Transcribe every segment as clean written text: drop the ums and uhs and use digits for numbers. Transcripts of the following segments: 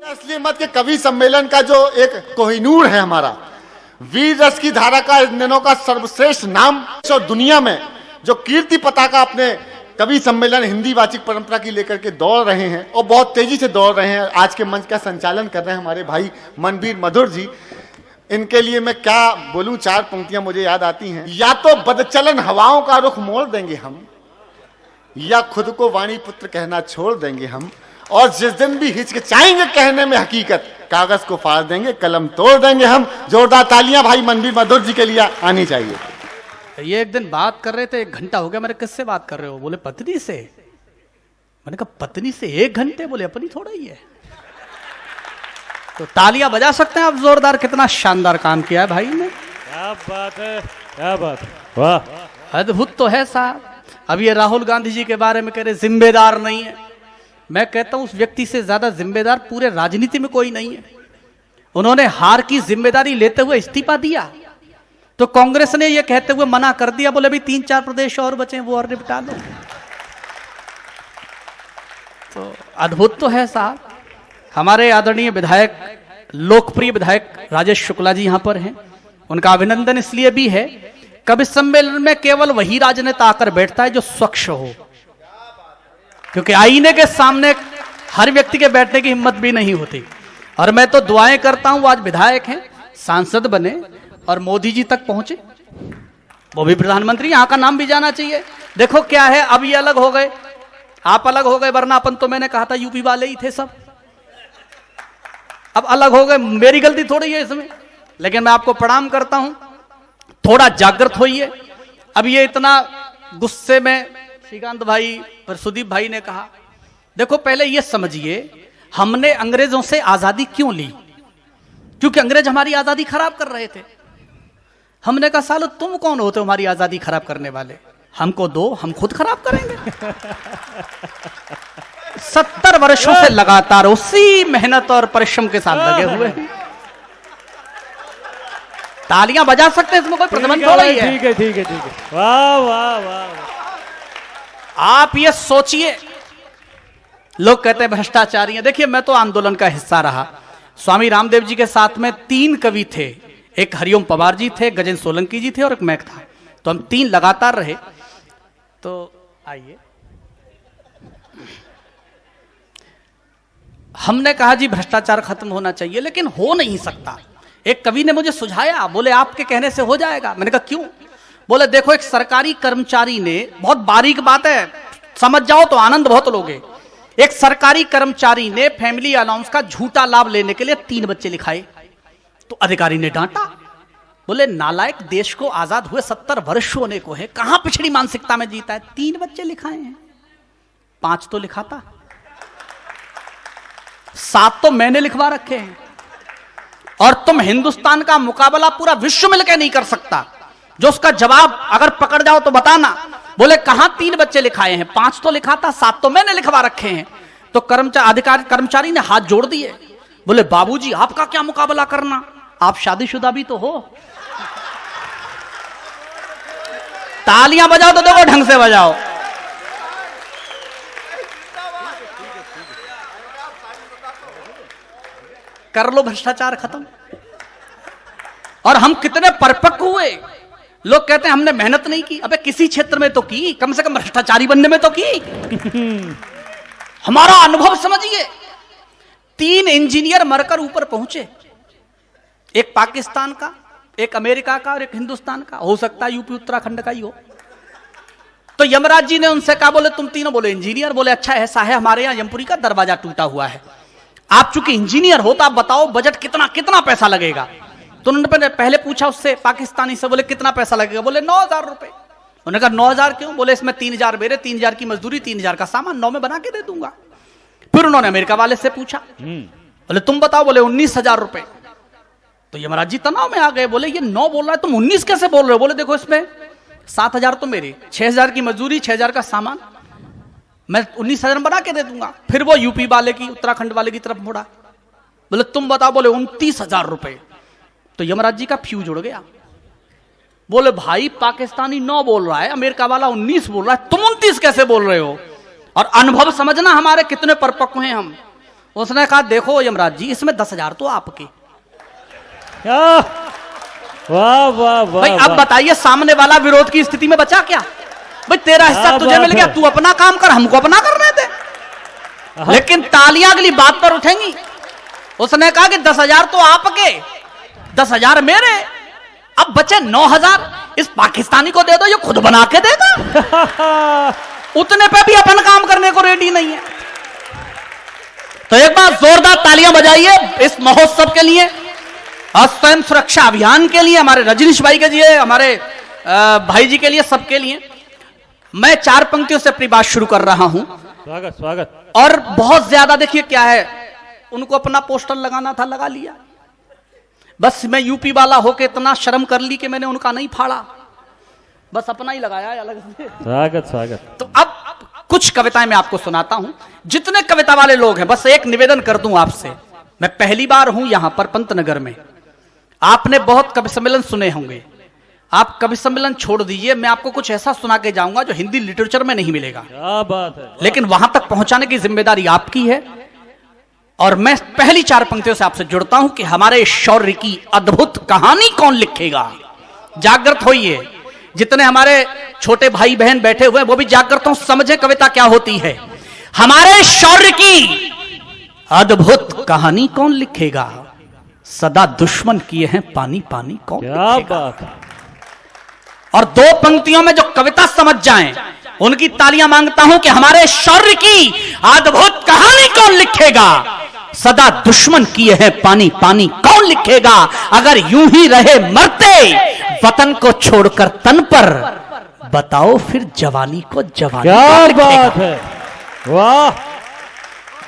असली मत के कवि सम्मेलन का जो एक कोहिनूर है हमारा, वीर रस की धारा का इन दिनों का सर्वश्रेष्ठ नाम और दुनिया में जो कीर्ति पताका अपने कवि सम्मेलन हिंदी वाचिक परंपरा की लेकर के दौड़ रहे हैं और बहुत तेजी से दौड़ रहे हैं। आज के मंच का संचालन कर रहे हैं हमारे भाई मनबीर मधुर जी। इनके लिए मैं क्या बोलूं, चार पंक्तियां मुझे याद आती हैं। या तो बदचलन हवाओं का रुख मोड़ देंगे हम, या खुद को वाणी पुत्र कहना छोड़ देंगे हम, और जिस दिन भी हिचकिचाएंगे कहने में हकीकत, कागज को फाड़ देंगे कलम तोड़ देंगे हम। जोरदार तालियां भाई मनबीर मधुर जी के लिए आनी चाहिए। ये एक दिन बात कर रहे थे, 1 घंटा हो गया। मैंने किससे बात कर रहे हो? बोले पत्नी से। मैंने कहा पत्नी से 1 घंटे? बोले अपनी थोड़ा ही है। तो तालियां बजा सकते हैं आप जोरदार। कितना शानदार काम किया है भाई ने। क्या बात है, क्या बात है, वाह, अद्भुत तो है साहब। अब ये राहुल गांधी जी के बारे में कह रहे जिम्मेदार नहीं है। मैं कहता हूं उस व्यक्ति से ज्यादा जिम्मेदार पूरे राजनीति में कोई नहीं है। उन्होंने हार की जिम्मेदारी लेते हुए इस्तीफा दिया, तो कांग्रेस ने यह कहते हुए मना कर दिया, बोले भी 3-4 प्रदेश और बचे वो और निपटा लो। तो अद्भुत तो है साहब। हमारे आदरणीय विधायक, लोकप्रिय विधायक राजेश शुक्ला जी यहां पर हैं। उनका अभिनंदन इसलिए भी है, कवि सम्मेलन में केवल वही राजनेता आकर बैठता है जो स्वच्छ हो, क्योंकि आईने के सामने हर व्यक्ति के बैठने की हिम्मत भी नहीं होती। और मैं तो दुआएं करता हूं, आज विधायक हैं, सांसद बने और मोदी जी तक पहुंचे, वो भी प्रधानमंत्री, यहां का नाम भी जाना चाहिए। देखो क्या है, अब ये अलग हो गए, आप अलग हो गए, वरना अपन तो मैंने कहा था यूपी वाले ही थे सब, अब अलग हो गए। मेरी गलती थोड़ी है इसमें, लेकिन मैं आपको प्रणाम करता हूं। थोड़ा जागृत होइए। अब ये इतना गुस्से में श्रीकांत भाई और सुदीप भाई ने कहा, देखो पहले ये समझिए हमने अंग्रेजों से आजादी क्यों ली? क्योंकि अंग्रेज हमारी आजादी खराब कर रहे थे। हमने कहा सालो तुम कौन होते हो हमारी आजादी खराब करने वाले? हमको दो, हम खुद खराब करेंगे। 70 वर्षों से लगातार उसी मेहनत और परिश्रम के साथ लगे हुए हैं। तालियां बजा सकते हैं, इसमें कोई प्रतिबंध थोड़ा ही है। ठीक है, ठीक है, ठीक है, वाह वाह वाह। आप ये सोचिए, लोग कहते हैं भ्रष्टाचारी हैं। देखिए मैं तो आंदोलन का हिस्सा रहा। स्वामी रामदेव जी के साथ में 3 कवि थे, एक हरिओम पवार जी थे, गजेंद्र सोलंकी जी थे और एक मैं था। तो हम 3 लगातार रहे। तो आइए, हमने कहा जी भ्रष्टाचार खत्म होना चाहिए, लेकिन हो नहीं सकता। एक कवि ने मुझे सुझाया, बोले आपके कहने से हो जाएगा। मैंने कहा क्यों? बोले देखो एक सरकारी कर्मचारी ने, बहुत बारीक बात है, समझ जाओ तो आनंद बहुत लोगे। एक सरकारी कर्मचारी ने फैमिली अलाउंस का झूठा लाभ लेने के लिए 3 बच्चे लिखाए, तो अधिकारी ने डांटा। बोले नालायक, देश को आजाद हुए 70 वर्ष होने को है, कहां पिछड़ी मानसिकता में जीता है? 3 बच्चे लिखाए हैं, 5 तो लिखाता, 7 तो मैंने लिखवा रखे हैं। और तुम हिंदुस्तान का मुकाबला पूरा विश्व मिलकर नहीं कर सकता। जो उसका जवाब अगर पकड़ जाओ तो बताना। बोले कहां 3 बच्चे लिखाए हैं? 5 तो लिखाता, 7 तो मैंने लिखवा रखे हैं। तो कर्मचारी ने हाथ जोड़ दिए। बोले बाबूजी आपका क्या मुकाबला करना, आप शादीशुदा भी तो हो। तालियां बजाओ तो देखो ढंग से बजाओ। कर लो भ्रष्टाचार खत्म। और हम कितने परिपक्व हुए। लोग कहते हैं हमने मेहनत नहीं की। अबे किसी क्षेत्र में तो की, कम से कम भ्रष्टाचारी बनने में तो की। हमारा अनुभव समझिए, 3 इंजीनियर मरकर ऊपर पहुंचे, एक पाकिस्तान का, एक अमेरिका का और एक हिंदुस्तान का। हो सकता है यूपी उत्तराखंड का ही हो। तो यमराज जी ने उनसे कहा, बोले तुम तीनों? बोले इंजीनियर। बोले अच्छा ऐसा है, हमारे यहां यमपुरी का दरवाजा टूटा हुआ है, आप चूंकि इंजीनियर हो तो आप बताओ बजट कितना पैसा लगेगा। तो उन्होंने पहले पूछा उससे, पाकिस्तानी से, बोले कितना पैसा लगेगा? बोले 9000 रुपए। उन्होंने कहा 9000 क्यों? बोले इसमें 3000 मेरे, 3000 की मजदूरी, 3000 का सामान, 9 में बना के दे दूंगा। फिर उन्होंने अमेरिका वाले से पूछा, बोले तुम बताओ? बोले 19000 रुपए। तो यमराज जी तनाव में आ गए। बोले ये 9 बोल रहा है, तुम 19 कैसे बोल रहे हो? बोले देखो इसमें 7000 तो मेरे, 6000 की मजदूरी, 6000 का सामान, मैं 19000 बना के दे दूंगा। फिर वो यूपी वाले की, उत्तराखंड वाले की तरफ मुड़ा। बोले तुम बताओ? बोले 29000 रुपए। तो यमराज जी का फ्यूज उड़ गया। बोले भाई पाकिस्तानी 9 बोल रहा है, अमेरिका वाला 19 बोल रहा है, तुम 29 कैसे बोल रहे हो? और अनुभव समझना हमारे कितने परिपक्व हैं हम। उसने कहा देखो यमराज जी, इसमें 10,000 तो आपके। क्या? वाह वाह वाह भाई अब वाह। बताइए, सामने वाला विरोध की स्थिति में बचा क्या? भाई तेरा हिस्सा क्या तुझे बात मिल गया, है। तू अपना काम कर, हमको अपना करने दे। लेकिन तालियां अगली बात पर उठेंगी। उसने कहा कि 10,000 तो आपके, 10,000 मेरे, अब बचे 9,000 इस पाकिस्तानी को दे दो, ये खुद बना के देगा। उतने पे भी अपन काम करने को रेडी नहीं है। तो एक बार जोरदार तालियां बजाइए इस महोत्सव के लिए और स्वयं सुरक्षा अभियान के लिए, हमारे रजनीश भाई के लिए, हमारे भाई जी के लिए, सबके लिए। मैं 4 पंक्तियों से अपनी बात शुरू कर रहा हूं। स्वागत स्वागत। और बहुत ज्यादा देखिए क्या है, उनको अपना पोस्टर लगाना था, लगा लिया। बस मैं यूपी वाला होके इतना शर्म कर ली कि मैंने उनका नहीं फाड़ा, बस अपना ही लगाया है अलग से। स्वागत स्वागत। तो अब कुछ कविताएं मैं आपको सुनाता हूं। जितने कविता वाले लोग हैं, बस एक निवेदन कर दूं आपसे। मैं पहली बार हूं यहां पर पंतनगर में। आपने बहुत कवि सम्मेलन सुने होंगे, आप कवि सम्मेलन छोड़ दीजिए, मैं आपको कुछ ऐसा सुना के जाऊंगा जो हिंदी लिटरेचर में नहीं मिलेगा। क्या बात है। लेकिन वहां तक पहुंचाने की जिम्मेदारी आपकी है। और मैं पहली 4 पंक्तियों से आपसे जुड़ता हूं कि हमारे शौर्य की अद्भुत कहानी कौन लिखेगा। जागृत होइए, जितने हमारे छोटे भाई बहन बैठे हुए हैं वो भी जागृत हो, समझे कविता क्या होती है। हमारे शौर्य की अद्भुत कहानी कौन लिखेगा, सदा दुश्मन किए हैं पानी पानी कौन क्या लिखेगा। बात है। और 2 पंक्तियों में जो कविता समझ जाएं उनकी तालियां मांगता हूं कि हमारे शौर्य की अद्भुत कहानी कौन लिखेगा, सदा दुश्मन किए हैं पानी पानी कौन लिखेगा। अगर यूं ही रहे मरते वतन को छोड़कर तन पर, बताओ फिर जवानी को जवानी क्या कौन लिखेगा? बात है। वाह।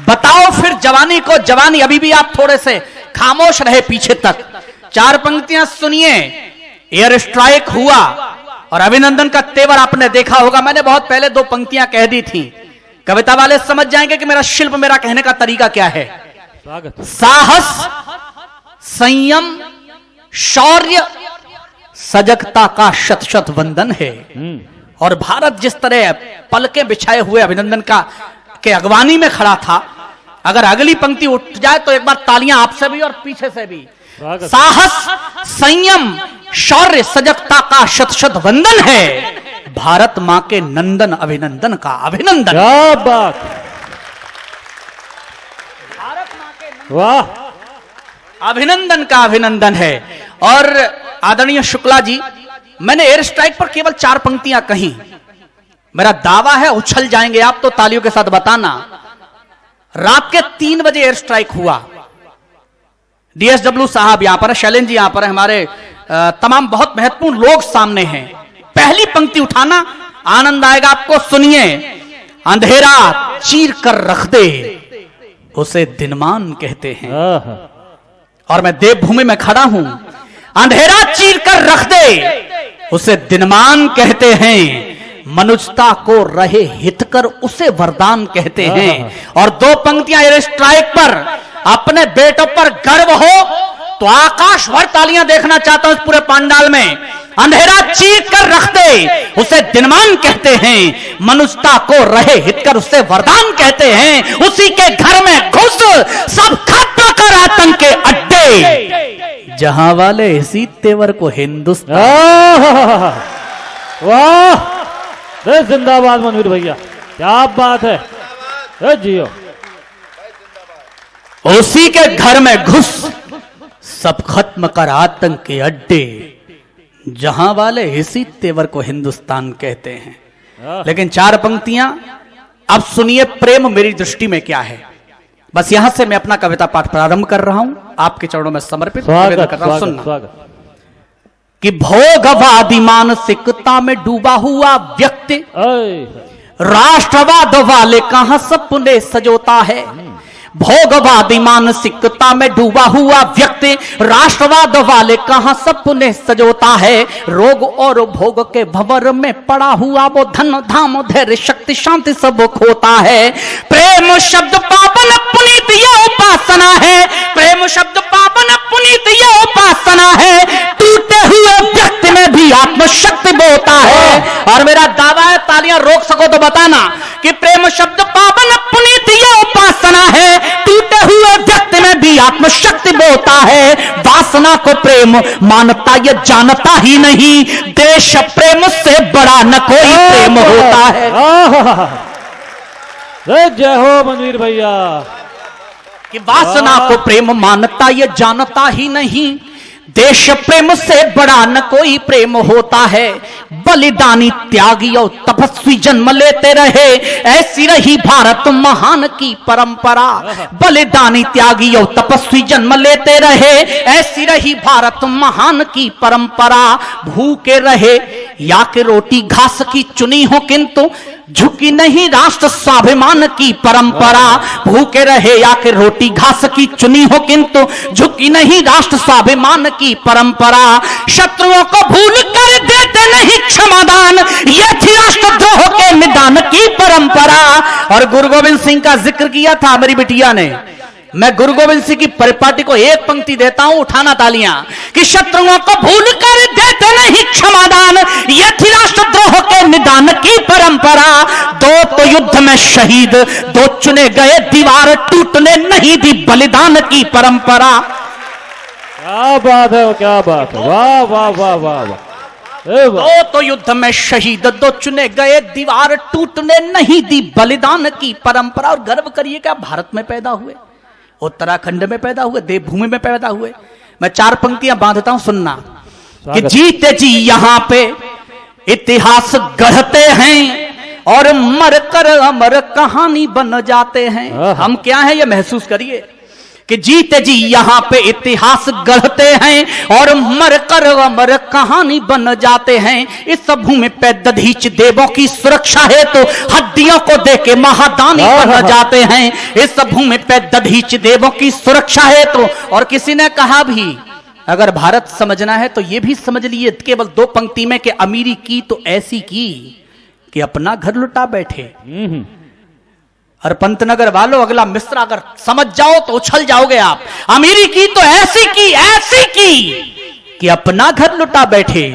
बताओ फिर जवानी को जवानी। अभी भी आप थोड़े से खामोश रहे पीछे तक। 4 पंक्तियां सुनिए। एयर स्ट्राइक हुआ और अभिनंदन का तेवर आपने देखा होगा। मैंने बहुत पहले 2 पंक्तियां कह दी थी, कविता वाले समझ जाएंगे कि मेरा शिल्प, मेरा कहने का तरीका क्या है। स्वागत। साहस, संयम, शौर्य, सजगता का शत शत वंदन है। और भारत जिस तरह पलके बिछाए हुए अभिनंदन का के अगवानी में खड़ा था, अगर अगली पंक्ति उठ जाए तो एक बार तालियां आपसे भी और पीछे से भी। स्वागत। साहस, संयम, शौर्य, सजगता का शत शत वंदन है। भारत मां के नंदन अभिनंदन का अभिनंदन। क्या बात। वाह। अभिनंदन का अभिनंदन है। और आदरणीय शुक्ला जी, मैंने एयर स्ट्राइक पर केवल 4 पंक्तियां कही। मेरा दावा है उछल जाएंगे आप तो तालियों के साथ बताना। रात के 3 बजे एयर स्ट्राइक हुआ। डीएसडब्ल्यू साहब यहां पर है, शैलेंद्र जी यहां पर है, हमारे तमाम बहुत महत्वपूर्ण लोग सामने हैं। पहली पंक्ति उठाना, आनंद आएगा आपको, सुनिए। अंधेरा चीर कर रख दे उसे दिनमान कहते हैं। आहा। और मैं देवभूमि में खड़ा हूं। अंधेरा चीर कर रख दे उसे दिनमान कहते हैं। मनुष्यता को रहे हितकर उसे वरदान कहते हैं। और 2 पंक्तियां एयर स्ट्राइक पर, अपने बेटों पर गर्व हो तो आकाश भर तालियां देखना चाहता हूं इस पूरे पंडाल में। अंधेरा चीर कर रख दे उसे दिनमान कहते हैं। मनुष्यता को रहे हितकर उसे वरदान कहते हैं। उसी के घर में घुस सब खत्म कर आतंक के अड्डे, जहां वाले इसी तेवर को हिंदुस्तान। आहा। वाह। अरे जिंदाबाद मनवीर भैया, क्या बात है। अरे जियो। उसी के घर में घुस सब खत्म कर आतंक के अड्डे, जहां वाले इसी तेवर को हिंदुस्तान कहते हैं। लेकिन 4 पंक्तियां अब सुनिए, प्रेम मेरी दृष्टि में क्या है। बस यहां से मैं अपना कविता पाठ प्रारंभ कर रहा हूं, आपके चरणों में समर्पित निवेदन स्वागत कर रहा हूं। स्वागत सुनना स्वागत। कि भोगवादी मानसिकता में डूबा हुआ व्यक्ति अय। राष्ट्रवाद वाले कहां सपने सजोता है। भोगवादी मानसिकता में डूबा हुआ व्यक्ति राष्ट्रवाद वाले कहां सपने सजोता है। रोग और भोग के भंवर में पड़ा हुआ वो धन धाम धैर्य शक्ति शांति सब खोता है। प्रेम शब्द पावन पुनीत ये उपासना है। प्रेम शब्द पावन पुनीत ये उपासना है। टूटे हुए व्यक्ति में भी आत्मशक्ति बोता है। और मेरा दावा है, तालियां रोक सको तो बताना, कि प्रेम शब्द पावन पुनीत ये उपासना है। टूटे आत्मशक्ति बोता है। वासना को प्रेम मानता ये जानता ही नहीं, देश प्रेम से बड़ा न कोई प्रेम होता है। जय हो मनवीर भैया। कि वासना को प्रेम मानता ये जानता ही नहीं, देश प्रेम से बड़ा न कोई प्रेम होता है। बलिदानी त्यागी और तपस्वी जन्म लेते रहे, ऐसी रही भारत महान की परंपरा। बलिदानी त्यागी और तपस्वी जन्म लेते रहे, ऐसी रही भारत महान की परंपरा। भूखे रहे या कि रोटी घास की चुनी हो, किंतु झुकी नहीं राष्ट्र स्वाभिमान की परंपरा। भूखे रहे या कि रोटी घास की चुनी हो, किंतु झुकी नहीं राष्ट्र स्वाभिमान की परंपरा। शत्रुओं को भूल कर देते नहीं क्षमादान, यह थी राष्ट्रद्रोह के निदान की परंपरा। और गुरु गोविंद सिंह का जिक्र किया था मेरी बिटिया ने। मैं गुरु गोविंद सिंह की परिपाटी को एक पंक्ति देता हूं, उठाना तालियां। कि शत्रुओं को भूल कर देते नहीं क्षमादान, यह थी राष्ट्रद्रोह के निदान की परंपरा। दो तो युद्ध में शहीद, दो चुने गए दीवार टूटने नहीं दी बलिदान की परंपरा। क्या बात है, क्या बात है, वाह वाह वाह वाह वाह। दो तो युद्ध में शहीद, दो चुने गए दीवार टूटने नहीं दी बलिदान की परंपरा। और गर्व करिए कि आप भारत में पैदा हुए, उत्तराखंड में पैदा हुए, देवभूमि में पैदा हुए। मैं 4 पंक्तियां बांधता हूं, सुनना। कि जीते जी यहां पे इतिहास गढ़ते हैं और मरकर अमर कहानी बन जाते हैं। हम क्या है ये महसूस करिए कि जीते जी यहां पे इतिहास गढ़ते हैं और मरकर अमर कहानी बन जाते हैं। इस भूमि पे दधीच देवों की सुरक्षा है तो हड्डियों को देके महादानी बन जाते हैं। इस भूमि पे दधीच देवों की सुरक्षा है तो। और किसी ने कहा भी अगर भारत समझना है तो ये भी समझ लिए केवल 2 पंक्ति में कि अमीरी की तो ऐसी की कि अपना घर लुटा बैठे। और पंतनगर वालों, अगला मिश्रा अगर समझ जाओ तो उछल जाओगे आप। अमीरी की तो ऐसी की कि अपना घर लुटा बैठे,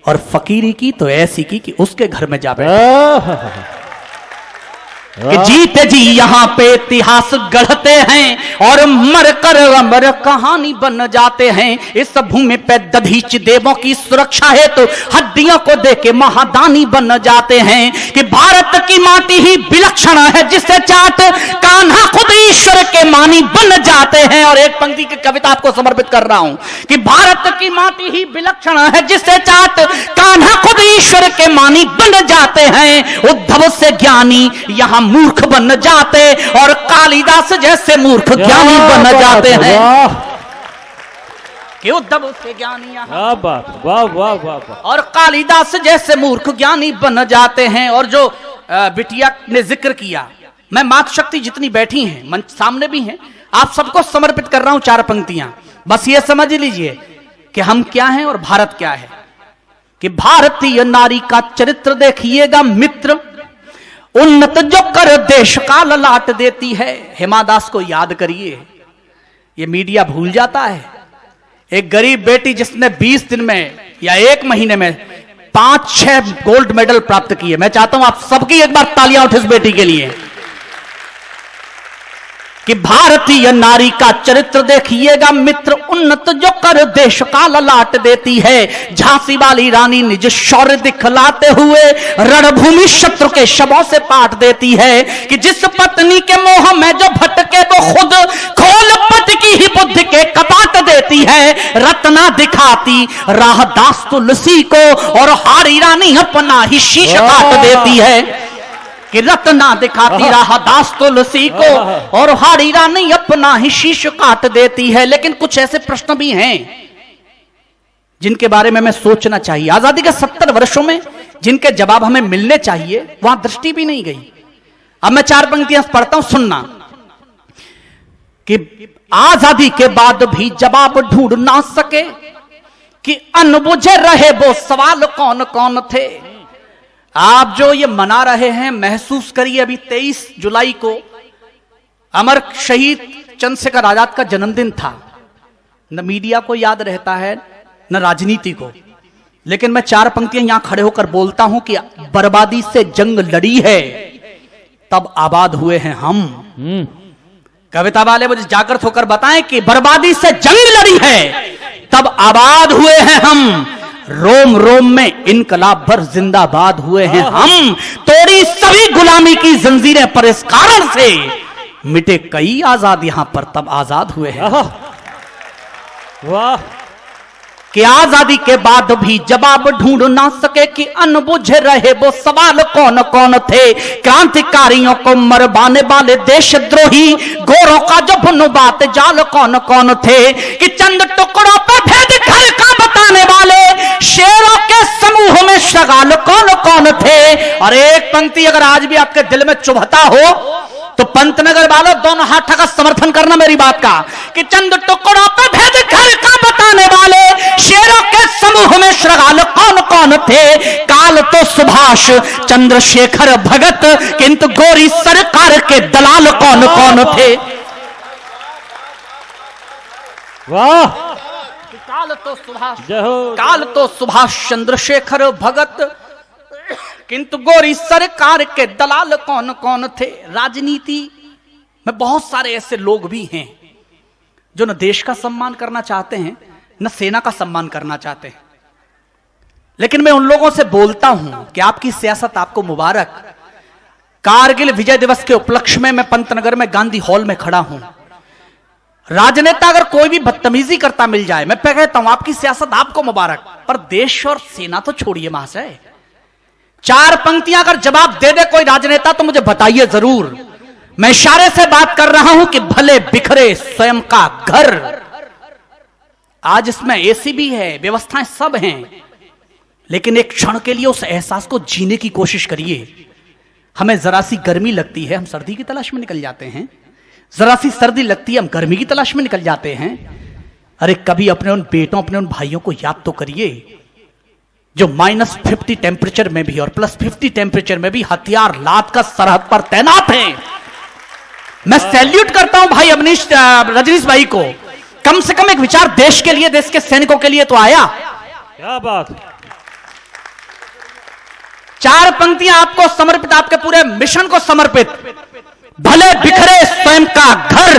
और फकीरी की तो ऐसी की कि उसके घर में जा बैठे। कि जीते जी यहां पे इतिहास गढ़ते हैं और मरकर अमर कहानी बन जाते हैं। इस भूमि पे दधीच देवों की सुरक्षा है तो हड्डियों को देके महादानी बन जाते हैं। कि भारत की माटी ही विलक्षण है जिसे चाट कान्हा खुद ईश्वर के मानी बन जाते हैं। और एक पंक्ति की कविता आपको समर्पित कर रहा हूं कि भारत की माटी ही विलक्षण है जिसे चाट कान्हा खुद ईश्वर के मानी बन जाते हैं। उद्धव से ज्ञानी यहां मूर्ख बन जाते और कालिदास जैसे मूर्ख ज्ञानी बन जाते हैं। कि उद्धव से ज्ञानी यहां वाह वाह वाह, और कालिदास जैसे मूर्ख ज्ञानी बन जाते हैं। और जो बिटिया ने जिक्र किया, मैं मातृशक्ति जितनी बैठी हैं मंच सामने भी हैं, आप सबको समर्पित कर रहा हूं 4 पंक्तियां। बस ये समझ लीजिए कि हम क्या हैं और भारत क्या है। कि भारतीय नारी का चरित्र देखिएगा मित्र, उन्नत जो कर देश का ललाट देती है। हेमा दास को याद करिए, ये मीडिया भूल जाता है। एक गरीब बेटी जिसने 20 दिन में या 1 महीने में 5-6 गोल्ड मेडल प्राप्त किए। मैं चाहता हूं आप सबकी एक बार तालियां उठे इस बेटी के लिए। कि भारतीय नारी का चरित्र देखिएगा मित्र, उन्नत जो कर देश का ललाट देती है। झांसी वाली रानी निज शौर्य दिखलाते हुए रणभूमि शत्रु के शवों से पाट देती है। कि जिस पत्नी के मोह में जो भटके वो खुद खोल पति की ही बुद्धि के कपाट देती है। रत्ना दिखाती राह दास तुलसी को और हारी रानी अपना ही शीश काट देती है। कि रत्ना दिखाती राह दास तुलसी को और हारी रानी अपना ही शीश काट देती है। लेकिन कुछ ऐसे प्रश्न भी हैं जिनके बारे में हमें सोचना चाहिए। आजादी के 70 वर्षों में जिनके जवाब हमें मिलने चाहिए वहां दृष्टि भी नहीं गई। अब मैं 4 पंक्तियां पढ़ता हूं, सुनना। कि आजादी के बाद भी जवाब ढूंढ ना सके, कि अनबुझे रहे वो सवाल कौन कौन थे। आप जो ये मना रहे हैं महसूस करिए, अभी 23 जुलाई को अमर शहीद चंद्रशेखर आजाद का जन्मदिन था। न मीडिया को याद रहता है न राजनीति को, लेकिन मैं 4 पंक्तियां यहां खड़े होकर बोलता हूं कि बर्बादी से जंग लड़ी है तब आबाद हुए हैं हम। कविता वाले मुझे जागृत होकर बताएं कि बर्बादी से जंग लड़ी है तब आबाद हुए हैं हम, रोम रोम में इनकलाब भर जिंदाबाद हुए हैं हम, तोड़ी सभी गुलामी की जंजीरें पर इस कारण से मिटे कई आजाद यहां पर तब आजाद हुए हैं। वाह, कि आजादी के बाद भी जवाब ढूंढ ना सके कि अनबुझ रहे वो सवाल कौन कौन थे, क्रांतिकारियों को मरवाने वाले देशद्रोही गोरों का जो भुनबात जाल कौन कौन थे, कि चंद टुकड़ों पर भेद घर का बताने वाले शेरों के समूह में शगाल कौन कौन थे। और एक पंक्ति अगर आज भी आपके दिल में चुभता हो तो पंतनगर वालों दोनों हाथ का समर्थन करना मेरी बात का, कि चंद टुकड़ों पर भेद घर का बताने वाले शेरों के समूह में श्रगाल कौन कौन थे, काल तो सुभाष चंद्रशेखर भगत किंतु गोरी सरकार के दलाल कौन कौन थे। वाह, काल तो सुभाष चंद्रशेखर भगत किंतु गोरी सरकार के दलाल कौन कौन थे। राजनीति में बहुत सारे ऐसे लोग भी हैं जो न देश का सम्मान करना चाहते हैं न सेना का सम्मान करना चाहते हैं, लेकिन मैं उन लोगों से बोलता हूं कि आपकी सियासत आपको मुबारक। कारगिल विजय दिवस के उपलक्ष्य में मैं पंतनगर में गांधी हॉल में खड़ा हूं। राजनेता अगर कोई भी बदतमीजी करता मिल जाए मैं कहता हूं आपकी सियासत आपको मुबारक, पर देश और सेना तो छोड़िए महाशय। चार पंक्तियां अगर जवाब दे दे कोई राजनेता तो मुझे बताइए जरूर। मैं इशारे से बात कर रहा हूं कि भले बिखरे स्वयं का घर, आज इसमें एसी भी है, व्यवस्थाएं सब हैं, लेकिन एक क्षण के लिए उस एहसास को जीने की कोशिश करिए। हमें जरा सी गर्मी लगती है हम सर्दी की तलाश में निकल जाते हैं, जरा सी सर्दी लगती है हम गर्मी की तलाश में निकल जाते हैं। अरे कभी अपने उन बेटों अपने उन भाइयों को याद तो करिए जो -50 टेम्परेचर में भी और +50 टेम्परेचर में भी हथियार लाद कर सरहद पर तैनात हैं। मैं सैल्यूट करता हूं भाई अवनीश रजनीश भाई को, कम से कम एक विचार देश के लिए, देश के सैनिकों के लिए तो आया। क्या बात। चार पंक्तियां आपको समर्पित, आपके पूरे मिशन को समर्पित। भले बिखरे स्वयं का घर,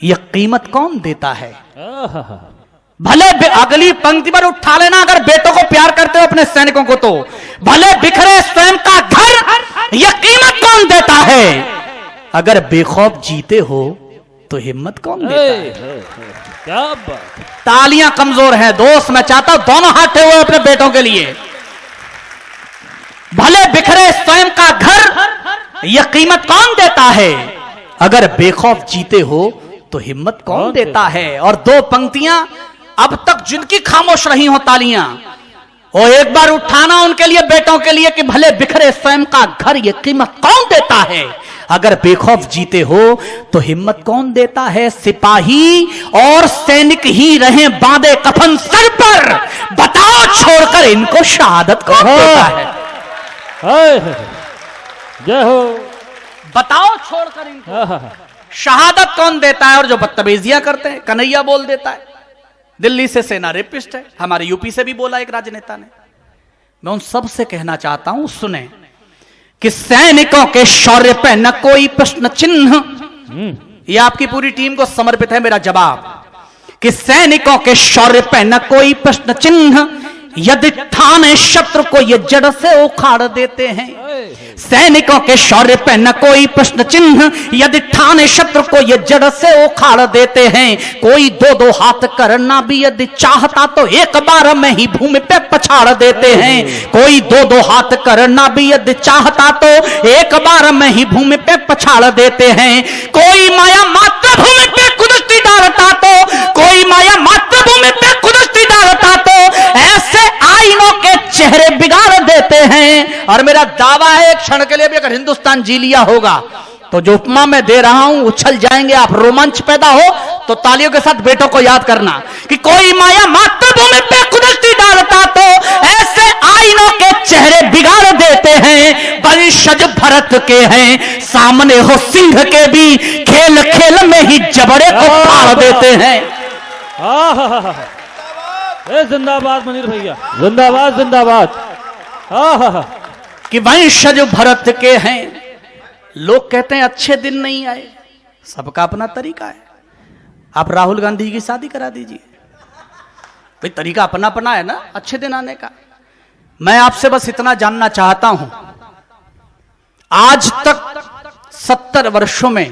यह कीमत कौन देता है। भले अगली पंक्ति पर उठा लेना, अगर बेटों को प्यार करते हो अपने सैनिकों को तो भले बिखरे स्वयं का घर, यह कीमत कौन देता है। अगर बेखौफ जीते हो तो हिम्मत कौन देता है। क्या बात। तालियां कमजोर हैं दोस्त, मैं चाहता हूं दोनों हाथ उठाए हुए अपने बेटों के लिए। भले बिखरे स्वयं का घर, यह कीमत कौन देता है। अगर बेखौफ जीते हो तो हिम्मत कौन देता है। और दो पंक्तियां अब तक जिनकी खामोश रही हो तालियां, और एक बार उठाना उनके लिए बेटों के लिए कि भले बिखरे स्वयं का घर, यह कीमत कौन देता है। अगर बेखौफ जीते हो तो हिम्मत कौन देता है। सिपाही और सैनिक ही रहे बांधे कफन सर पर, बताओ छोड़कर इनको शहादत कौन देता है। जय हो। बताओ छोड़कर इनको शहादत कौन देता है। और जो बदतमीजियां करते हैं कन्हैया बोल देता है, दिल्ली से सेना रेपिस्ट है, हमारे यूपी से भी बोला एक राजनेता ने। मैं उन सब से कहना चाहता हूं सुने कि सैनिकों के शौर्य पे न कोई प्रश्न चिन्ह, यह आपकी पूरी टीम को समर्पित है मेरा जवाब, कि सैनिकों के शौर्य पे न कोई प्रश्न चिन्ह, यदि ठाने शत्रु को ये जड़ से उखाड़ देते हैं। सैनिकों के शौर्य पे न कोई प्रश्न चिन्ह, यदि ठाने शत्रु को ये जड़ से उखाड़ देते हैं। कोई दो दो हाथ करना भी यदि चाहता तो एक बार में ही भूमि पे पछाड़ देते हैं। कोई दो दो हाथ करना भी यदि चाहता तो एक बार में ही भूमि पे पछाड़ देते हैं। कोई माया मातृभूमि पे कुदस्ती डालता तो, कोई माया मातृभूमि पे कुदस्ती डालता तो ऐसे आईनों के चेहरे बिगाड़ देते हैं। और मेरा दावा है एक क्षण के लिए भी अगर हिंदुस्तान जी लिया होगा तो जो उपमा मैं दे रहा हूं उछल जाएंगे आप, रोमांच पैदा हो तो तालियों के साथ बेटों को याद करना कि कोई माया मातृभूमि पे कुदस्ती डालता तो ऐसे आईनों के चेहरे बिगाड़ देते हैं। वंशज भरत के हैं, सामने हो सिंह के भी, खेल खेल में ही जबड़े को फाड़ देते हैं। जिंदाबाद मुनीर भैया, जिंदाबाद जिंदाबाद। कि वंशज भरत के हैं, लोग कहते हैं अच्छे दिन नहीं आए, सबका अपना तरीका है। आप राहुल गांधी की शादी करा दीजिए, भाई तरीका अपना अपना है ना अच्छे दिन आने का। मैं आपसे बस इतना जानना चाहता हूं, आज तक 70 वर्षों में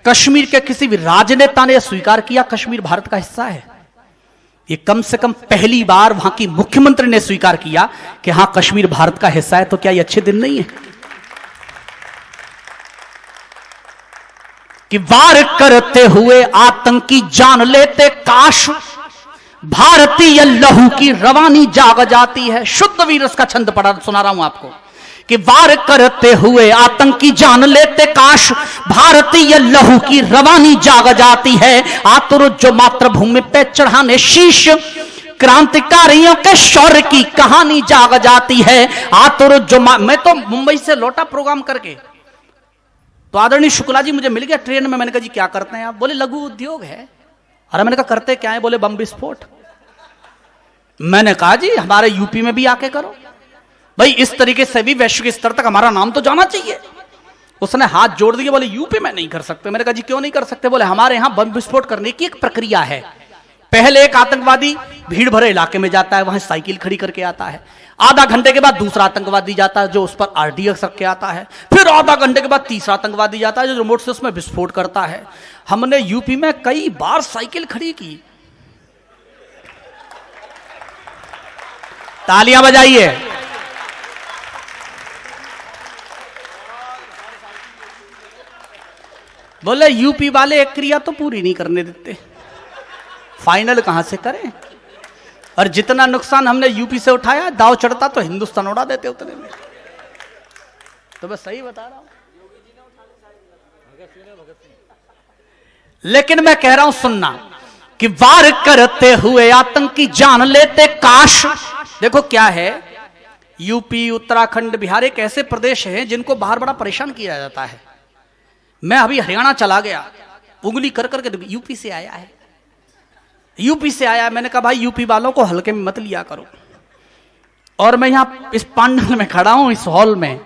कश्मीर के किसी भी राजनेता ने स्वीकार किया कश्मीर भारत का हिस्सा है? ये कम से कम पहली बार वहां की मुख्यमंत्री ने स्वीकार किया कि हां कश्मीर भारत का हिस्सा है। तो क्या ये अच्छे दिन नहीं है कि वार करते हुए आतंकी जान लेते, काश भारतीय लहू की रवानी जाग जाती है। शुद्ध वीर उसका छंद पढ़ा सुना रहा हूं आपको कि वार करते हुए आतंकी जान लेते, काश भारतीय लहू की रवानी जाग जाती है। आतुर जो मातृभूमि पे चढ़ाने शीश, क्रांतिकारियों के शौर्य की कहानी जाग जाती है। आतुर जो मैं तो मुंबई से लौटा प्रोग्राम करके, तो आदरणीय शुक्ला जी मुझे मिल गया ट्रेन में। मैंने कहा जी क्या करते हैं आप? बोले लघु उद्योग है। अरे मैंने कहा करते क्या है? बोले बम विस्फोट। मैंने कहा जी हमारे यूपी में भी आके करो भाई, इस तरीके से भी वैश्विक स्तर तक हमारा नाम तो जाना चाहिए। उसने हाथ जोड़ दिए, बोले यूपी में नहीं कर सकते। मैंने कहा जी क्यों नहीं कर सकते? बोले हमारे यहां बम विस्फोट करने की एक प्रक्रिया है। पहले एक आतंकवादी भीड़ भरे इलाके में जाता है, वहां साइकिल खड़ी करके आता है। आधा घंटे के बाद दूसरा आतंकवादी जाता है जो उस पर आरडीएक्स रख के आता है। फिर आधा घंटे के बाद तीसरा आतंकवादी जाता है जो रिमोट से उसमें विस्फोट करता है। हमने यूपी में कई बार साइकिल खड़ी की। तालियां बजाइए। बोले यूपी वाले एक क्रिया तो पूरी नहीं करने देते, फाइनल कहां से करें? और जितना नुकसान हमने यूपी से उठाया, दाव चढ़ता तो हिंदुस्तान उड़ा देते उतने में। तो मैं सही बता रहा हूं। लेकिन मैं कह रहा हूं सुनना कि वार करते हुए आतंकी जान लेते, काश। देखो क्या है, यूपी, उत्तराखंड, बिहार एक ऐसे प्रदेश हैं जिनको बाहर बड़ा परेशान किया जाता है। मैं अभी हरियाणा चला गया, उंगली कर करके यूपी से आया है, यूपी से आया है। मैंने कहा भाई यूपी वालों को हल्के में मत लिया करो। और मैं यहां इस पांडल में खड़ा हूं, इस हॉल में,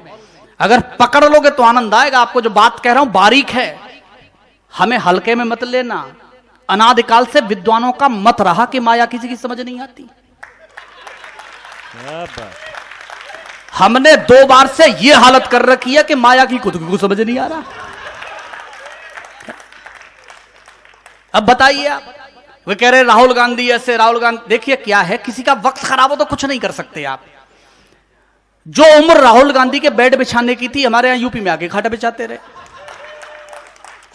अगर पकड़ लोगे तो आनंद आएगा आपको। जो बात कह रहा हूं बारीक है, हमें हल्के में मत लेना। अनादिकाल से विद्वानों का मत रहा कि माया किसी की समझ नहीं आती। हमने 2 बार से यह हालत कर रखी है कि माया की खुद को समझ नहीं आ रहा। अब बताइए आप, वे कह रहे राहुल गांधी ऐसे, राहुल गांधी। देखिए क्या है, किसी का वक्त खराब हो तो कुछ नहीं कर सकते आप। जो उम्र राहुल गांधी के बेड बिछाने की थी, हमारे यहां यूपी में आके खाट बिछाते रहे।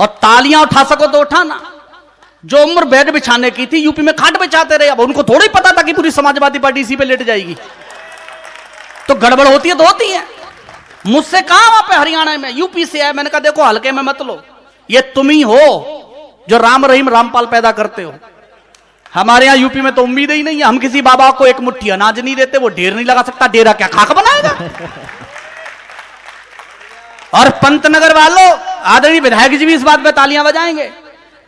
और तालियां उठा सको तो उठाना। जो उम्र बेड बिछाने की थी, यूपी में खाट बिछाते रहे। अब उनको थोड़ी पता था कि पूरी समाजवादी पार्टी इसी पे लेट जाएगी। तो गड़बड़ होती है तो होती है। मुझसे कहा वहां पे हरियाणा में, यूपी से आया। मैंने कहा देखो हल्के में मत लो, ये तुम ही हो जो राम रहीम रामपाल पैदा करते हो। हमारे यहां यूपी में तो उम्मीद ही नहीं है। हम किसी बाबा को एक मुट्ठी अनाज नहीं देते, वो ढेर नहीं लगा सकता। डेरा क्या खाक बनाएगा? और पंतनगर वालों, आदरणीय विधायक जी भी इस बात पे तालियां बजाएंगे।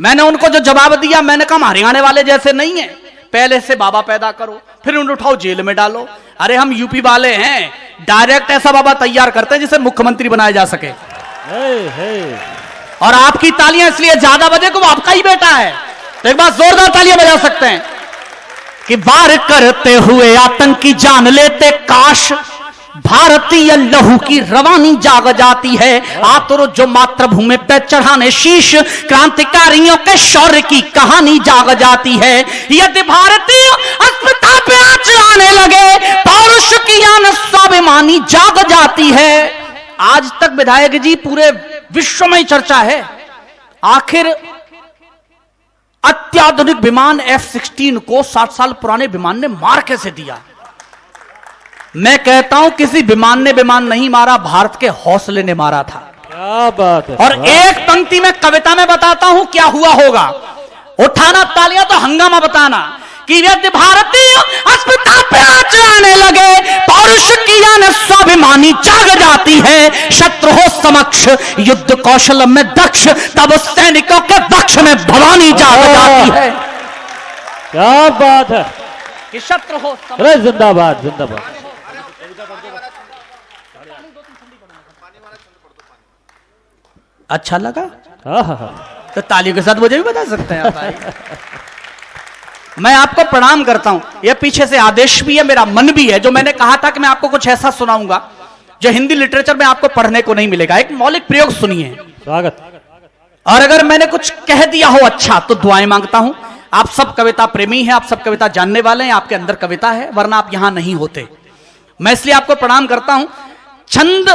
मैंने उनको जो जवाब दिया, मैंने कहा हरियाणा वाले जैसे नहीं है, पहले से बाबा पैदा करो, फिर उन्हें उठाओ जेल में डालो। अरे हम यूपी वाले हैं, डायरेक्ट ऐसा बाबा तैयार करते हैं जिसे मुख्यमंत्री बनाया जा सके। और आपकी तालियां इसलिए ज्यादा बजे को वो आपका ही बेटा है। तो एक बार जोरदार तालियां बजा सकते हैं कि वार करते हुए आतंकी जान लेते, काश भारतीय लहू की रवानी जाग जाती है। आतुर जो मातृभूमि पे चढ़ाने शीश, क्रांतिकारियों के शौर्य की कहानी जाग जाती है। यदि भारतीय अस्मिता पे आंच आने लगे, पौरुष की आन स्वाभिमानी जाग जाती है। आज तक विधायक जी पूरे विश्व में चर्चा है, आखिर अत्याधुनिक विमान F-16 को 60 साल पुराने विमान ने मार कैसे दिया? मैं कहता हूं किसी विमान ने विमान नहीं मारा, भारत के हौसले ने मारा था। क्या बात है। और एक पंक्ति में कविता में बताता हूं क्या हुआ होगा। उठाना तालियां तो हंगामा बताना कि यदि भारतीय अस्मिता पे आंच आने लगे, पौरुष की आन स्वाभिमानी जाग जाती है। शत्रु हो समक्ष युद्ध कौशल में दक्ष, तब सैनिकों के वक्ष में भवानी जाग जाती है। क्या बात है कि शत्रु हो समक्ष। अरे जिंदाबाद जिंदाबाद। अच्छा लगा? तो तालियों के साथ मुझे भी बता सकते हैं आप भाई। मैं आपको प्रणाम करता हूं। यह पीछे से आदेश भी है, मेरा मन भी है। जो मैंने कहा था कि मैं आपको कुछ ऐसा सुनाऊंगा जो हिंदी लिटरेचर में आपको पढ़ने को नहीं मिलेगा। एक मौलिक प्रयोग सुनिए। स्वागत। और अगर मैंने कुछ कह दिया हो अच्छा तो दुआएं मांगता हूं। आप सब कविता प्रेमी हैं, आप सब कविता जानने वाले हैं, आपके अंदर कविता है, वरना आप यहां नहीं होते। मैं इसलिए आपको प्रणाम करता हूं। छंद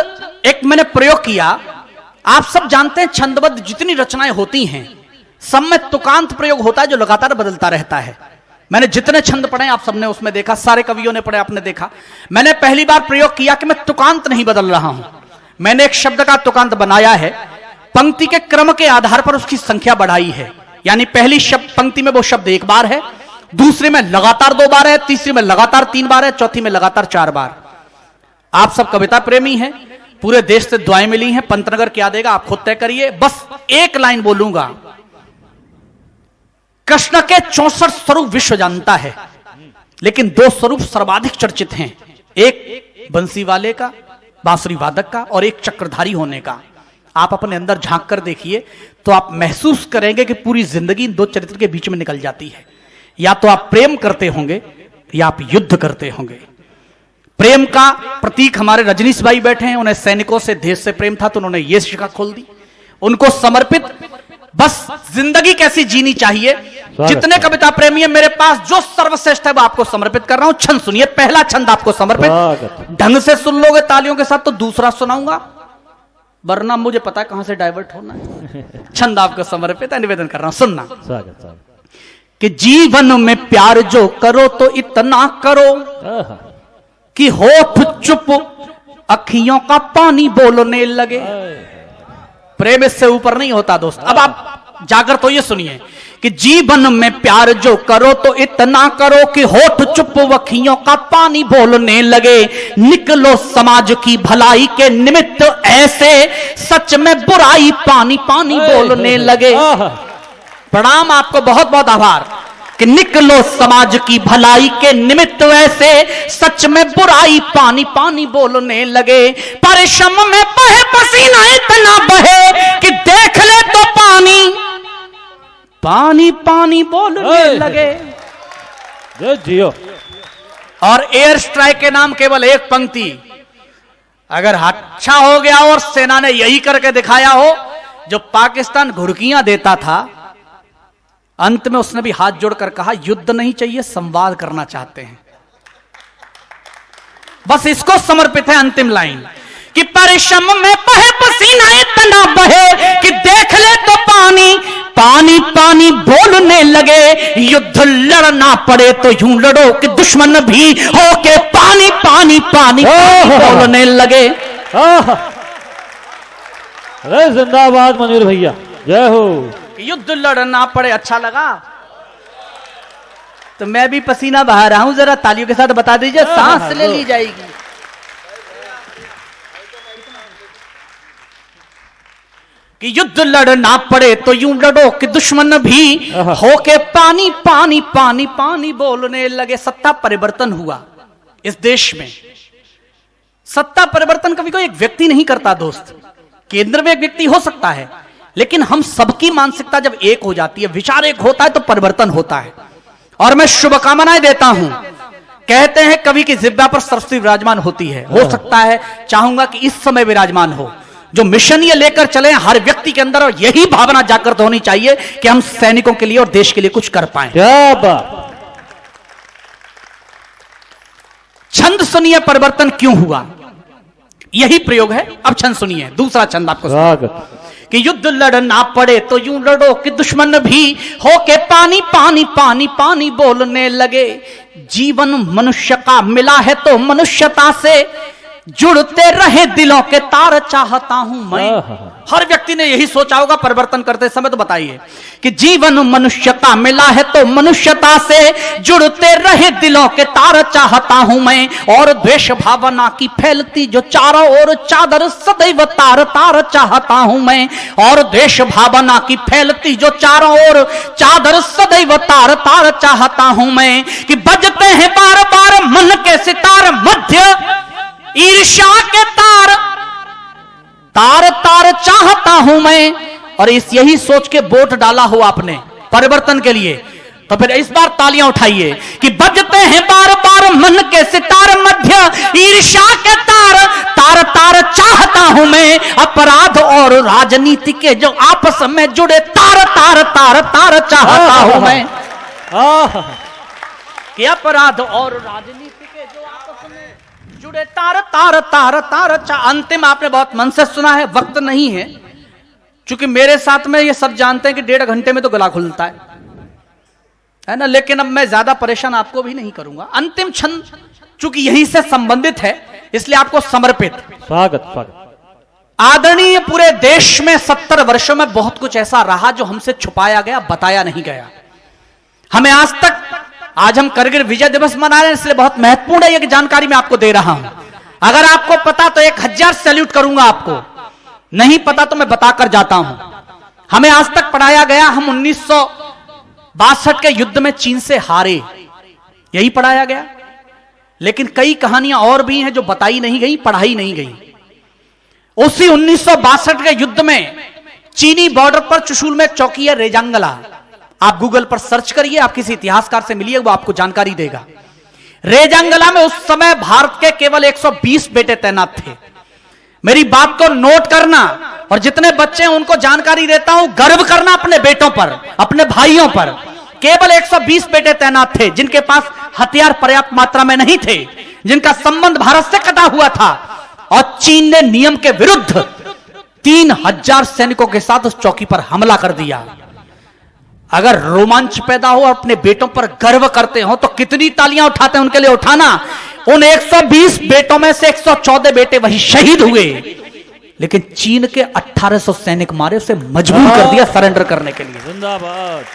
एक मैंने प्रयोग किया। आप सब जानते हैं छंदबद्ध जितनी रचनाएं होती हैं सब में तुकांत प्रयोग होता है जो लगातार बदलता रहता है। मैंने जितने छंद पढ़े आप सबने उसमें देखा, सारे कवियों ने पढ़े, आपने देखा। मैंने पहली बार प्रयोग किया कि मैं तुकांत नहीं बदल रहा हूं। मैंने एक शब्द का तुकांत बनाया है, पंक्ति के क्रम के आधार पर उसकी संख्या बढ़ाई है। यानी पहली शब्द पंक्ति में वो शब्द एक बार है, दूसरी में लगातार 2 बार है, तीसरी में लगातार 3 बार है, चौथी में लगातार 4 बार। आप सब कविता प्रेमी हैं, पूरे देश से दुआएं मिली हैं। पंतनगर क्या देगा आप खुद तय करिए। बस एक लाइन बोलूंगा। कृष्ण के 64 स्वरूप विश्व जानता है, लेकिन 2 स्वरूप सर्वाधिक चर्चित हैं। एक बंसी वाले का, बांसुरी वादक का, और एक चक्रधारी होने का। आप अपने अंदर झांक कर देखिए तो आप महसूस करेंगे कि पूरी जिंदगी इन 2 चरित्र के बीच में निकल जाती है। या तो आप प्रेम करते होंगे या आप युद्ध करते होंगे। प्रेम का प्रतीक हमारे रजनीश भाई बैठे हैं, उन्हें सैनिकों से, देश से प्रेम था तो उन्होंने ये शिखा खोल दी, उनको समर्पित। बस जिंदगी कैसी जीनी चाहिए। जितने कविता प्रेमी है मेरे पास, जो सर्वश्रेष्ठ है वो आपको समर्पित कर रहा हूं। छंद सुनिए, पहला छंद आपको समर्पित। ढंग से सुन लोगे तालियों के साथ तो दूसरा सुनाऊंगा, वरना मुझे पता है कहां से डाइवर्ट होना है। छंद आपको समर्पित है, निवेदन कर रहा हूं, सुनना। कि जीवन में प्यार जो करो तो इतना करो कि होठ चुप अखियों का पानी बोलने लगे। प्रेम इससे ऊपर नहीं होता दोस्त। अब आप जाकर तो ये सुनिए कि जीवन में प्यार जो करो तो इतना करो कि होठ चुप अखियों का पानी बोलने लगे। निकलो समाज की भलाई के निमित्त ऐसे, सच में बुराई पानी पानी बोलने लगे। प्रणाम आपको, बहुत बहुत आभार। कि निकलो समाज की भलाई के निमित्त ऐसे, सच में बुराई पानी पानी बोलने लगे। परिश्रम में बहे पसीना इतना बहे कि देख ले तो पानी पानी पानी बोलने लगे। जियो। और एयर स्ट्राइक के नाम केवल एक पंक्ति। अगर अच्छा हो गया और सेना ने यही करके दिखाया हो, जो पाकिस्तान घुड़कियां देता था, अंत में उसने भी हाथ जोड़कर कहा युद्ध नहीं चाहिए, संवाद करना चाहते हैं। बस इसको समर्पित है अंतिम लाइन कि परिश्रम में बहे पसीना इतना बहे कि देख ले तो पानी पानी पानी बोलने लगे। युद्ध लड़ना पड़े तो यूं लड़ो कि दुश्मन भी हो के पानी पानी पानी बोलने लगे। अरे जिंदाबाद मनवीर भैया, जय हो। युद्ध लड़ना पड़े, अच्छा लगा तो मैं भी पसीना बहा रहा हूं, जरा तालियों के साथ बता दीजिए, सांस ले ली जाएगी। कि युद्ध लड़ना पड़े तो यूं लड़ो कि दुश्मन भी होके पानी पानी पानी पानी बोलने लगे। सत्ता परिवर्तन हुआ इस देश में। सत्ता परिवर्तन कभी कोई एक व्यक्ति नहीं करता दोस्त। केंद्र में एक व्यक्ति हो सकता है, लेकिन हम सबकी मानसिकता जब एक हो जाती है, विचार एक होता है, तो परिवर्तन होता है। और मैं शुभकामनाएं देता हूं। कहते हैं कवि की जिब्बा पर सरस्वती विराजमान होती है। हो सकता है, चाहूंगा कि इस समय विराजमान हो। जो मिशन ये लेकर चले हर व्यक्ति के अंदर, और यही भावना जागृत होनी चाहिए कि हम सैनिकों के लिए और देश के लिए कुछ कर पाए। क्या बात। छंद सुनिए, परिवर्तन क्यों हुआ, यही प्रयोग है। अब छंद सुनिए, दूसरा छंद आपको कि युद्ध लड़ना पड़े तो यूं लड़ो कि दुश्मन भी होके पानी पानी पानी पानी बोलने लगे। जीवन मनुष्य का मिला है तो मनुष्यता से जुड़ते रहे दिलों के तार चाहता हूं मैं। हर व्यक्ति ने यही सोचा होगा परिवर्तन करते समय, तो बताइए कि जीवन मनुष्य का मिला है तो मनुष्यता से जुड़ते रहे दिलों के तार चाहता हूं मैं। और द्वेष भावना की फैलती जो चारों ओर चादर सदैव तार तार चाहता हूं मैं। और द्वेष भावना की फैलती जो चारों ओर चादर सदैव तार तार चाहता हूं मैं। कि बजते हैं बार बार मन के सितार, मध्य ईर्ष्या के तार तार तार चाहता हूं मैं। और इस यही सोच के वोट डाला हो आपने परिवर्तन के लिए, तो फिर इस बार तालियां उठाइए कि बजते हैं बार बार मन के सितार मध्य ईर्ष्या के तार, तार तार चाहता हूं मैं अपराध और राजनीति के जो आपस में जुड़े तार तार तार तार चाहता हूं मैं कि अपराध और राजनीति के जो आपस में जुड़े तार तार तार तार अंतिम आपने बहुत मन से सुना है, वक्त नहीं है क्योंकि मेरे साथ में ये सब जानते हैं कि 1.5 घंटे में तो गला खुलता है ना, लेकिन अब मैं ज्यादा परेशान आपको भी नहीं करूंगा। अंतिम छंद चूंकि यहीं से संबंधित है इसलिए आपको समर्पित। स्वागत स्वागत। आदरणीय, पूरे देश में 70 वर्षों में बहुत कुछ ऐसा रहा जो हमसे छुपाया गया, बताया नहीं गया हमें आज तक। आज हम करगिल विजय दिवस मना रहे हैं इसलिए बहुत महत्वपूर्ण है ये जानकारी मैं आपको दे रहा हूं। अगर आपको पता तो 1000 सैल्यूट करूंगा, आपको नहीं पता तो मैं बताकर जाता हूं। हमें आज तक पढ़ाया गया हम 1962 के युद्ध में चीन से हारे, यही पढ़ाया गया, लेकिन कई कहानियां और भी हैं जो बताई नहीं गई, पढ़ाई नहीं गई। उसी 1962 के युद्ध में चीनी बॉर्डर पर चुशूल में एक चौकी है रेजांगला, आप गूगल पर सर्च करिए, आप किसी इतिहासकार से मिलिए, वो आपको जानकारी देगा। रेजांगला में उस समय भारत के केवल 120 बेटे तैनात थे। मेरी बात को नोट करना और जितने बच्चे हैं उनको जानकारी देता हूं, गर्व करना अपने बेटों पर, अपने भाइयों पर। केवल 120 बेटे तैनात थे जिनके पास हथियार पर्याप्त मात्रा में नहीं थे, जिनका संबंध भारत से कटा हुआ था, और चीन ने नियम के विरुद्ध 3000 सैनिकों के साथ उस चौकी पर हमला कर दिया। अगर रोमांच पैदा हो और अपने बेटों पर गर्व करते हो तो कितनी तालियां उठाते हैं उनके लिए, उठाना। उन 120 बेटों में से 114 बेटे वही शहीद हुए, लेकिन चीन के 1800 सैनिक मारे उसे मजबूर कर दिया सरेंडर करने के लिए। जिंदाबाद।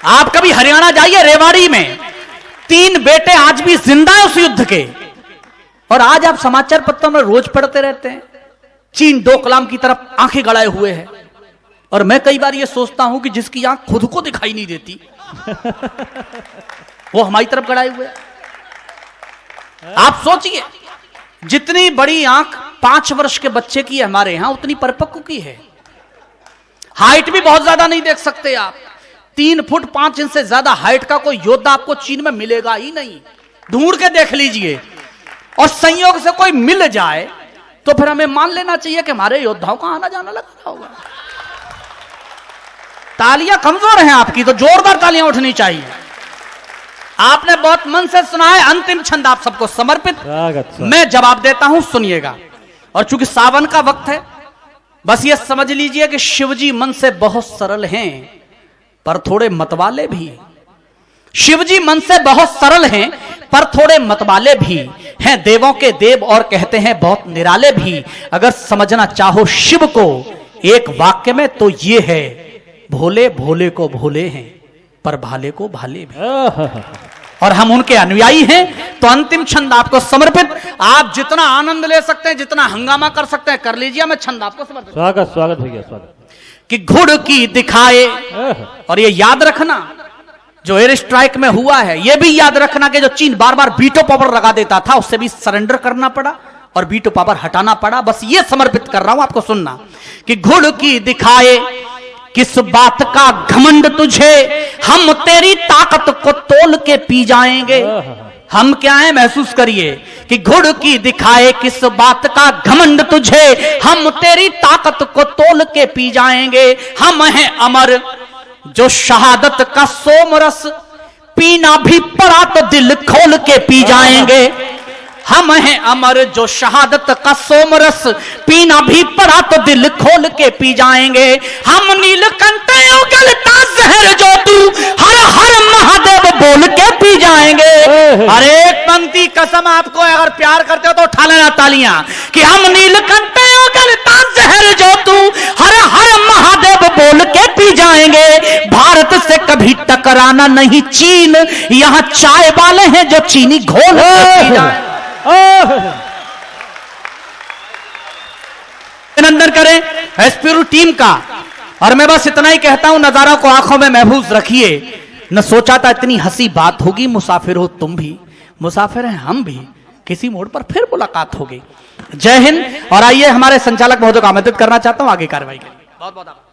आप कभी हरियाणा जाइए, रेवाड़ी में 3 बेटे आज भी जिंदा है उस युद्ध के, और आज आप समाचार पत्रों में रोज पढ़ते रहते हैं चीन डोकलाम की तरफ आंखें गड़ाए हुए है। और मैं कई बार ये सोचता हूं कि जिसकी आंख खुद को दिखाई नहीं देती वो हमारी तरफ गड़ाए हुए है। आप सोचिए, जितनी बड़ी आंख 5 वर्ष के बच्चे की है हमारे यहां, उतनी परिपक्व की है। हाइट भी बहुत ज्यादा नहीं देख सकते आप, 3 फुट 5 इंच से ज्यादा हाइट का कोई योद्धा आपको चीन में मिलेगा ही नहीं, ढूंढ के देख लीजिए। और संयोग से कोई मिल जाए तो फिर हमें मान लेना चाहिए कि हमारे योद्धाओं का आना जाना लगा होगा। तालियां कमजोर हैं आपकी, तो जोरदार तालियां उठनी चाहिए। आपने बहुत मन से सुना है। अंतिम छंद आप सबको समर्पित, मैं जवाब देता हूं, सुनिएगा। और चूंकि सावन का वक्त है, बस ये समझ लीजिए कि शिवजी मन से बहुत सरल हैं पर थोड़े मतवाले भी। शिवजी मन से बहुत सरल हैं पर थोड़े मतवाले भी हैं, देवों के देव और कहते हैं बहुत निराले भी। अगर समझना चाहो शिव को एक वाक्य में तो ये है, भोले भोले को भोले हैं पर भाले को भाले भी, और हम उनके अनुयायी हैं। तो अंतिम छंद आपको समर्पित। आप जितना आनंद ले सकते हैं, जितना हंगामा कर सकते हैं कर लीजिए, मैं छंद आपको समर्पित। स्वागत स्वागत भैया, स्वागत। कि घुड़ की दिखाए, और ये याद रखना जो एयर स्ट्राइक में हुआ है, ये भी याद रखना कि जो चीन बार बार वीटो पावर लगा देता था उससे भी सरेंडर करना पड़ा और वीटो पावर हटाना पड़ा। बस ये समर्पित कर रहा हूं आपको, सुनना। कि घुड़ की दिखाए किस बात का घमंड तुझे, हम तेरी ताकत को तोल के पी जाएंगे। हम क्या है महसूस करिए कि घुड़ की दिखाए किस बात का घमंड तुझे, हम तेरी ताकत को तोल के पी जाएंगे। हम हैं अमर जो शहादत का सोमरस, पीना भी पड़ा तो दिल खोल के पी जाएंगे। हम हैं अमर जो शहादत का सोमरस, पीना भी पड़ा तो दिल खोल के पी जाएंगे। हम नीलकंठ उगलता जहर जो तू हर हर महादेव बोल के पी जाएंगे। हर एक पंक्ति कसम आपको, अगर प्यार करते हो तो उठा लेना तालियां। कि हम नीलकंठ उगलता जहर जो तू हर हर महादेव बोल के पी जाएंगे। भारत से कभी टकराना नहीं चीन, यहाँ चाय वाले हैं जो चीनी घोल के पी जाएंगे। अभिनंदन करें एसपीरू टीम का। और मैं बस इतना ही कहता हूं, नजारा को आंखों में महफूज रखिए। न सोचा था इतनी हंसी बात होगी, मुसाफिर हो तुम भी, मुसाफिर हैं हम भी, किसी मोड़ पर फिर मुलाकात होगी। जय हिंद। और आइए हमारे संचालक महोदय को आमंत्रित करना चाहता हूं आगे कार्रवाई के लिए। बहुत बहुत आभार।